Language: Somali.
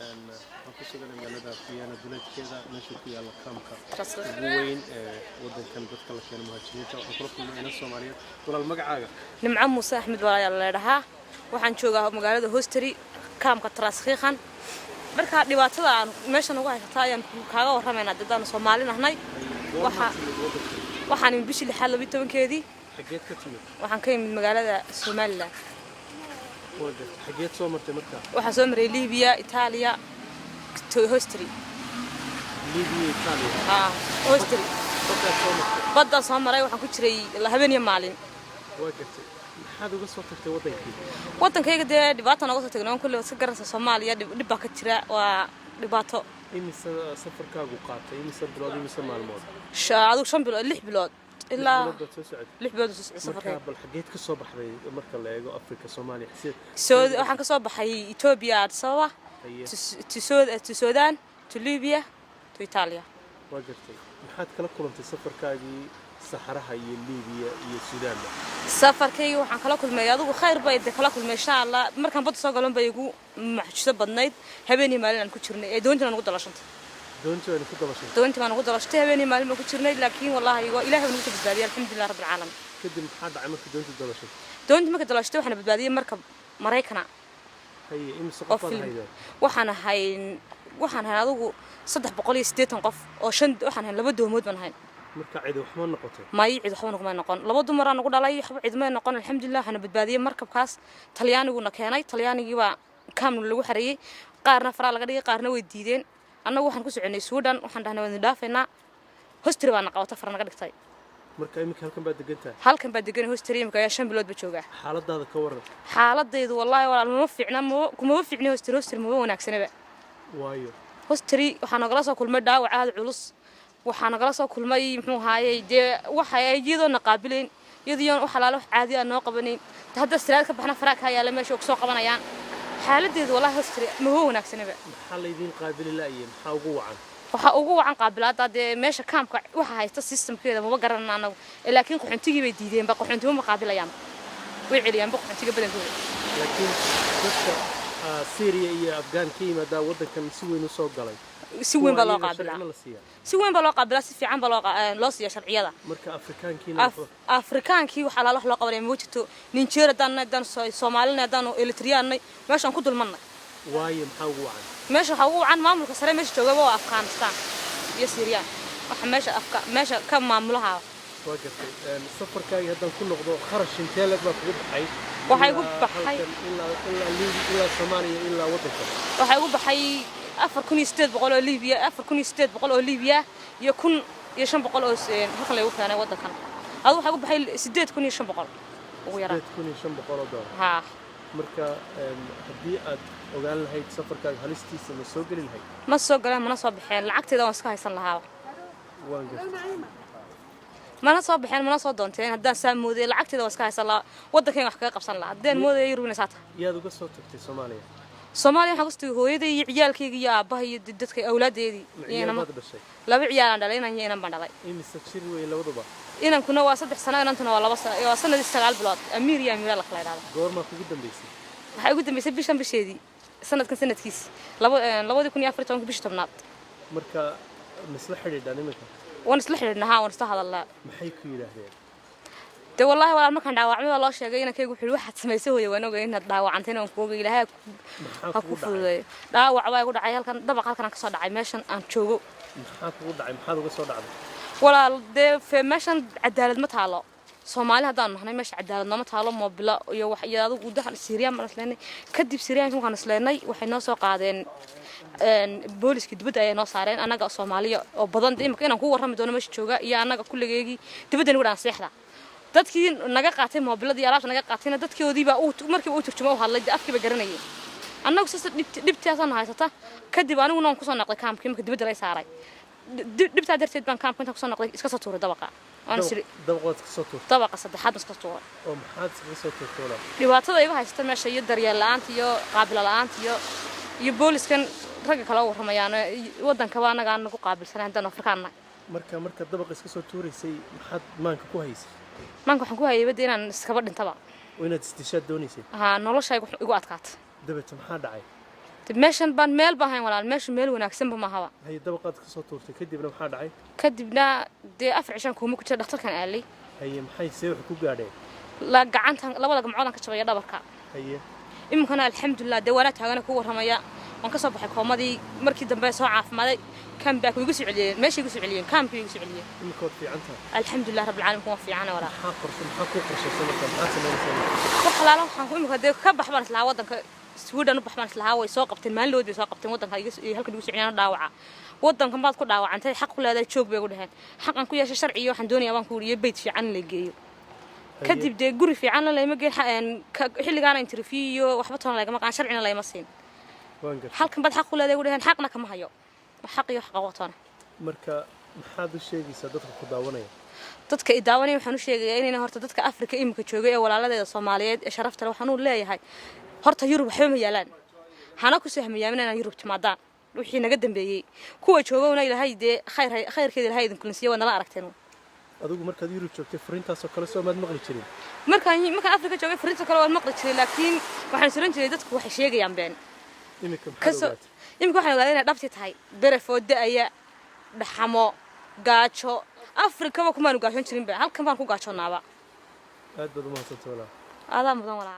waxaan ku sugan magaalada Fiyaana duleedkeeda meesha ku yaala kaamka ugu weyn ee wadankan dadka la keeno muhaajiriinta waxaan kula kulmay inay Soomaaliyeed walaal magacaaga nimco muuse axmed walaal leedahay waxaan joogaa magaalada Hosteri kaamka Traskhiqan marka dhibaatada aan meeshan ugu haysta ayaan kaaga warramaynaa dadana Soomaali nahnay waxaan bishii 12keedii xageed ka timid waxaan ka yimid magaalada Soomaaliland xageed soo martay markaa waxaan soo maray Liibiya Itaaliya Hosteri Hosteri badda soo maray waxaan ku jiray habeen iyo maalin maxaad uga soo tagtay wadankayga dee dhibaato naga soo tagnay kulli iska garanaysa Soomaaliya dhib baa ka jira waa dhibaato imisa safarkaagu qaatay imisa bilood imisa maalmood shaadu 5 bilood 6 bilood ilaa 6 bilood safarkayga bal xageed ka soo baxday marka la eego Afrika Soomaaliya waxaan ka soo baxay Ethiopia Addis Ababa to Sudan to Libya to Italia maxaad kala kulantay safarkaagii Saharaha iyo Liibiya iyo Sudan safarkayga waxaan kala kulmay adigu khayr bay kala kulmay insha Allah markaan badda soo galan bay igu maxsuuso badnayd habeenii maalin aan ku jirnay ee doontina ugu dalashantay doontina aan ugu dalashtay habeenii maalin ku jirnay laakiin wallahi ilaahay uu nagu badbaadiyay alxamdulillah rabbil caalamiin kadib maxaa dhacay markii doonta dalashay marka dalashtay waxaan badbaadiyay marka Mareykana imisa qof waxaan ahayn adigu 380 qof oo waxaan ahayn laba doomood baan ahayn marka cid wax ma noqotay cid wax ma noqon laba dumar aan ugu dhalay waxba cid ma noqon alxamdulillah waxaan badbaadiyay markabkaas Talyaaniguna keenay Talyaanigii baa kaamul lagu xareeyay qaarna fara laga dhigay qaarna way diideen annagu waxaan ku soconay Sudan waxaan dhahnay waan dhaafeynaa Hosteri baan qabata fara naga dhigtay marka imika halkan baa degan Hosteri imika ayaa 5 bilood ba jooga xaaladaada ka waran xaaladaydu wallahi walaal ma fiicna kuma fiicna Hosteri ma wanaagsanaba waayo Hosteri waxaan nagala soo kulmay dhaawac aad culus waxaan nagala soo kulmay muxuu haayay dee waxa ay iyadoo naqaabileen iyadoo wax xalaalo caadi ah noo qabaneen hadda siraad ka baxna faraaka ayaa meesha ku soo qabanayaan xaaladeedu wallahi Hosteri ma wanaagsanaba maxaa la idin qaabili laayeen waxa ugu wacan qaabilaada dee meesha kaamka waxa haysta systemkeeda ma garanayna anagu laakiin qoxontigii bay diideen ba qoxontiga ma qaabilayaan way celiyaan ba qoxontiga badankooda laakiin dadka Syria iyo Afghan kiimada wadankan si weyn u soo galay si weyn baa loo qaabilaa si fiican baa loo siiyaa sharciyada marka Afrikaankii waxa la loo qabanay ma jirto Nigeria dan Soomaalina dan Eritreanay meeshan ku dulmanay waayo maxaa ugu wacan meesha waxa ugu wacan maamulka sare meesha jooga waa Afghanistan iyo Syria waxa meesha ka maamulaha safarkaaga hadan ku noqdo kharash intee lag baa kugu baxay waxay ugu baxay ilaa Soomaaliya ilaa wadanka waxay ugu baxay 4800 oo Liibiya 4800 oo Liibiya iyo 1500 oo halkan lagu keenay wadankan adu waxay ugu baxay 8500 ugu yaraan 8500 dollar ha marka hadii aad ogaan lahayd safarkaaga halistiisa ma soo gali lahayd ma soo galaan mana soo baxeen lacagteeda waan iska haysan lahaa mana soo baxeen mana soo doonteen haddaan saamooday lacagteeda waan iska haysan lahaa wadankayga wax kaga qabsan lahaa hadaan moodayay ruunaysata yaad uga soo tagtay Soomaaliya waxaan ku soo hooyaday iyo ciyaalkayga iyo aabaha iyo dadka awlaadeedii laba ciyaal aan dhalay inaan baan dhalay imisa jir way labaduba inankuna waa 3 sano inantuna waa 2 sano waa sanadii 9 bilood Amir iyo Amira la kala yiraahdo goorma kugu dambeysay waxay ugu dambeysay bisheedii sanadkiis 2014 bishii tobnaad marka misla xiriirdan imika waan isla xiriirnaa waan isla hadalnaa maxay ku yiraahdeen de wallahi walaal markaan dhaawacmay loo sheegay inankaygu wuxuu waxaad sameysay hooyo waan ogayn inaad dhaawacantay inaan ku ogayn ilaahay ha ku fududeeyo dhaawac baa igu dhacay halkan ka soo dhacay meeshan aan joogo maxaa kugu dhacay maxaad uga soo dhacday walaal de meeshan cadaalad ma taalo Soomaali hadaan nahnay meesha cadaalad ma taalo moobila iyo wax iyadu u daxal Syria ma isleenay kadib Syria waxaan isleenay waxay noo soo qaadeen booliska dibadda ay noo saareen anaga Soomaaliya oo badan imika inaan ku warrami doono meesha jooga iyo anaga kulligeegi dibadda ugu dhaan seexda dadkii naga qaatay moobilada iyo alaabta naga qaatayna dadkoodii baa markii uu turjumo u hadlay afkiiba garanayay annagu sida dhibtaasaan haysata kadib aniguna ku soo noqday kaamkii markii dibadda la saaray dhibta darteed baan kaamka inta ku soo noqday iska soo tuuray dabaqa aan siri dabaqad ka soo tuuray dabaqa saddexaad iska tuuray oo maxaad iska soo tuuray dhibaatada iga haysta meesha iyo daryeel la'aanta iyo qaabil la'aanta iyo booliskan rag kala warramayaan wadanka baa anaga aan ku qaabilsanay intaan Afrikaanna marka dabaqa iska soo tuuraysay maxaad maanka ku haysay maanka waxaan ku hayay bad inaan iskaba dhintaba oo inaad istishaad doonaysay noloshaygu igu adkaatay dabta maxaa dhacay meeshan baan meel baahayn walaal meesha meel wanaagsan ma haba hay dabaqad ka soo tuurtay kadibna maxaa dhacay kadibna dee afar cishan kuma ku jira dhakhtarkan aalay hay maxay see wax ku gaadheen la gacantan labada gacmood ka jabay dhabarka hay imkana alxamdulillah dee wala taagana ku waramaya waan ka soo baxay koomadii markii dambe soo caafimaaday kan baa ku igu soo celiyeen meeshii igu soo celiyeen kaamku igu soo celiyeen imkood fiicanta alxamdulillah rabbil caalamiin waa fiicana wala maxaa ku qorshaysan maxaa sameeyay waxalaalo waxaan ku imka dee ka baxbaan isla wadanka Sweden u baxbaan isla way soo qabteen maalin way soo qabteen wadanka iga halka igu soo celiyeen dhaawaca wadankan baad ku dhaawacantay xaq u leedahay joog bay ugu dhahan xaqan ku yeeshay sharci iyo waxaan doonayaa waan ku wariyo bayt fiican la geeyo kadib dee guri fiican la leeyma geen xilligaana interview iyo waxba toona laga maqaan sharcina leeyma siin halkan baad xaq u leedahay ugu dhahan xaqna kama hayo xaq iyo xaq watoona marka maxaad u sheegaysaa dadka ku daawanaya dadka i daawanaya waxaan u sheegayaa inay horta dadka Afrika imka joogay ee walaaladeeda Soomaaliyeed ee sharafta leh waxaan u leeyahay horta Yurub waxba ma yaalaan hana ku sahmiyaan inaan Yurub timaadaan wixii naga dambeeyay kuwa joogowna Ilaahay dee khayrkeeda Ilaahay idin kulansiyo wadana aragteen adigu markaad Yurub joogtay fariintaas oo kale soo maad maqli jirin markaan Afrika joogay fariinta kale waan maqli jiray laakiin waxaan suran jiray dadku waxay sheegayaan been imika waxaan ogaaday inay dhabti tahay berefooda ayaa dhaxamo gaajo Afrika ma kuma gaashan jirin halkan baan ku gaajoonaaba aad baad u mahadsantahay adaa mudan walaal